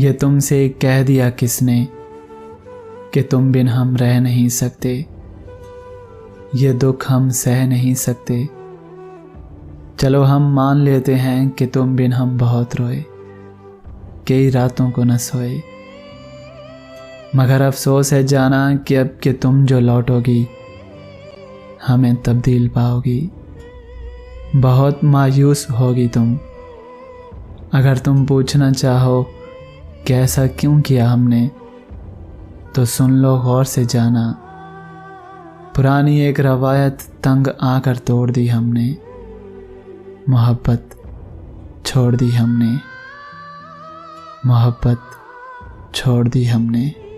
ये तुमसे कह दिया किसने कि तुम बिन हम रह नहीं सकते। ये दुख हम सह नहीं सकते। चलो हम मान लेते हैं कि तुम बिन हम बहुत रोए, कई रातों को न सोए। मगर अफसोस है जाना कि अब कि तुम जो लौटोगी हमें तब्दील पाओगी। बहुत मायूस होगी तुम। अगर तुम पूछना चाहो कि ऐसा क्यों किया हमने, तो सुन लो गौर से जाना। पुरानी एक रवायत तंग आकर तोड़ दी हमने। मोहब्बत छोड़ दी हमने। मोहब्बत छोड़ दी हमने।